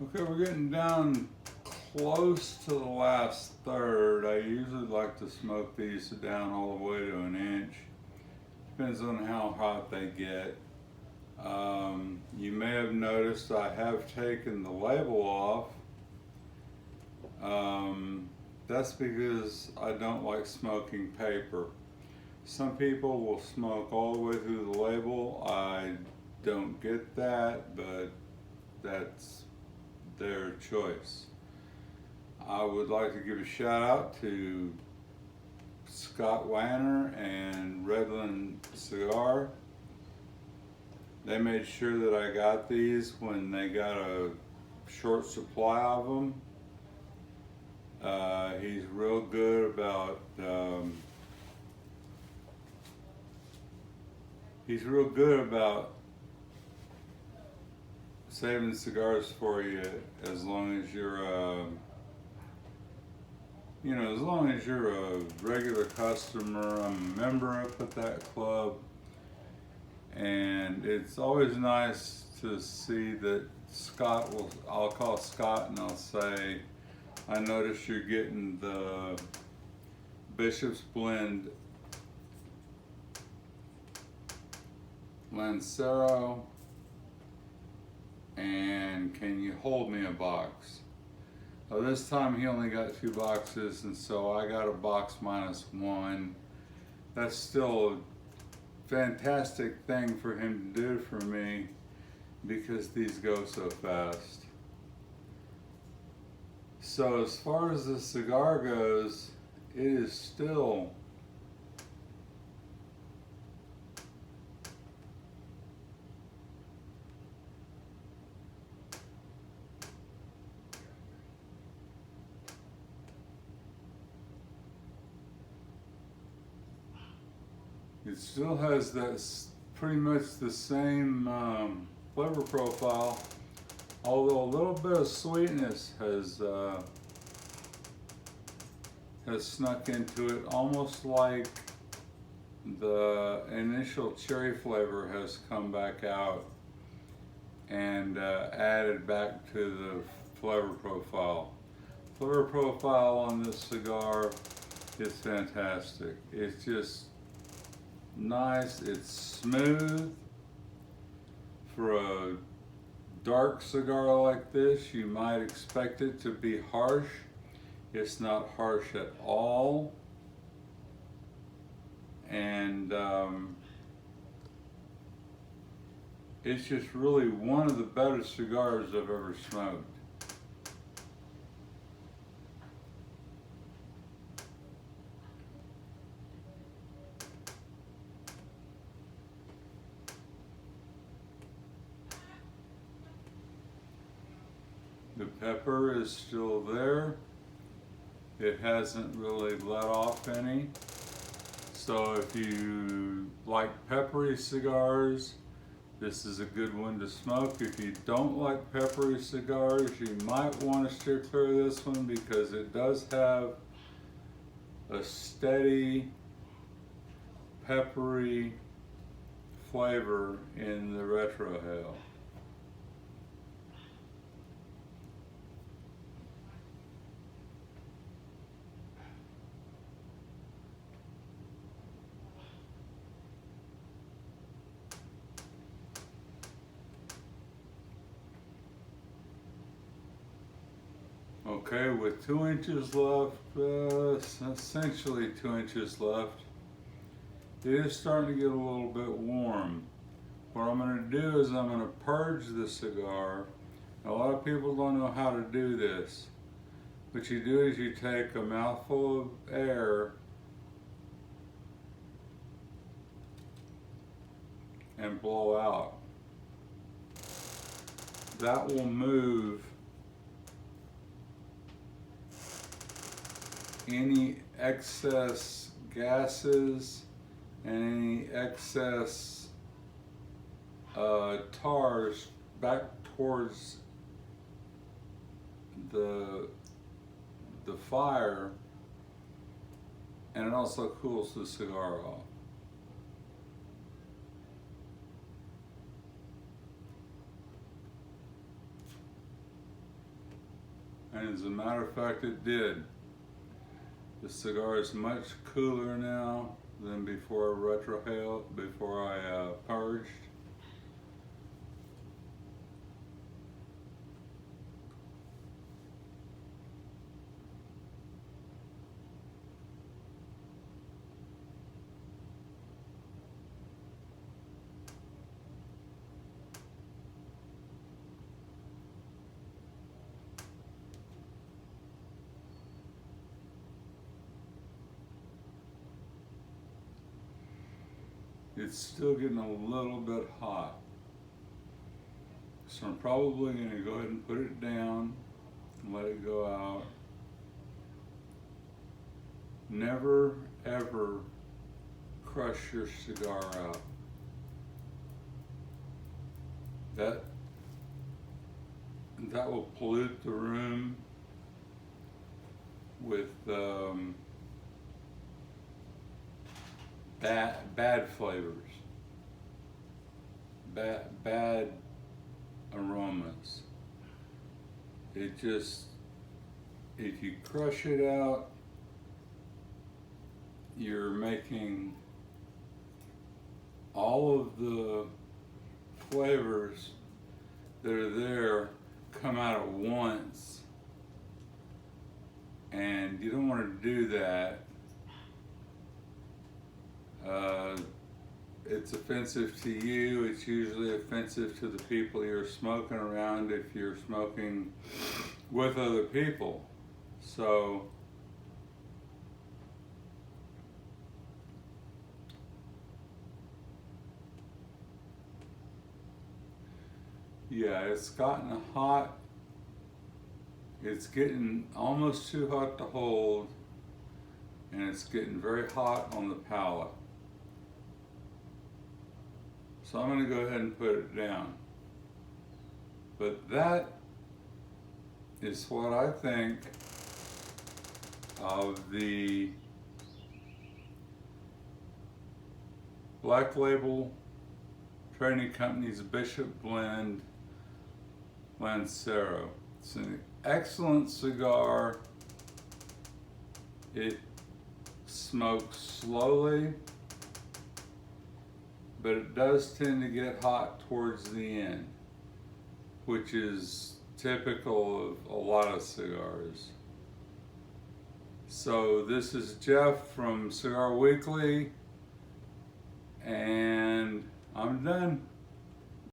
Okay, we're getting down close to the last third. I usually like to smoke these down all the way to an inch. Depends on how hot they get. You may have noticed I have taken the label off. That's because I don't like smoking paper. Some people will smoke all the way through the label. I don't get that, but that's their choice. I would like to give a shout out to Scott Wanner and Redland Cigar. They made sure that I got these when they got a short supply of them. He's real good about saving cigars for you as long as you're as long as you're a regular customer. I'm a member up at that club, and it's always nice to see that I'll call Scott and I'll say, I noticed you're getting the Bishop's Blend Lancero, and can you hold me a box? This time he only got 2 boxes, and so I got a box minus 1. That's still a fantastic thing for him to do for me because these go so fast. So as far as the cigar goes, it is still has that pretty much the same flavor profile, although a little bit of sweetness has snuck into it, almost like the initial cherry flavor has come back out and added back to the flavor profile. Flavor profile on this cigar is fantastic. It's just nice, it's smooth. For a dark cigar like this, you might expect it to be harsh. It's not harsh at all. And it's just really one of the better cigars I've ever smoked. The pepper is still there. It hasn't really let off any. So if you like peppery cigars, this is a good one to smoke. If you don't like peppery cigars, you might want to steer clear of this one because it does have a steady peppery flavor in the retrohale. Okay, with 2 inches left, essentially 2 inches left, it is starting to get a little bit warm. What I'm going to do is I'm going to purge the cigar. A lot of people don't know how to do this. What you do is you take a mouthful of air and blow out. That will move any excess gases and any excess tars back towards the fire, and it also cools the cigar off. and as a matter of fact it did. The cigar is much cooler now than before I purged. It's still getting a little bit hot. So I'm probably going to go ahead and put it down and let it go out. Never ever crush your cigar out. That will pollute the room with bad flavors, bad aromas. It just, if you crush it out, you're making all of the flavors that are there come out at once, and you don't want to do that. It's offensive to you. It's usually offensive to the people you're smoking around if you're smoking with other people. So yeah, it's gotten hot. It's getting almost too hot to hold, and it's getting very hot on the palate. So I'm going to go ahead and put it down. But that is what I think of the Black Label Trading Company's Bishop Blend Lancero. It's an excellent cigar. It smokes slowly, but it does tend to get hot towards the end, which is typical of a lot of cigars. So this is Jeff from Cigar Weekly, and I'm done.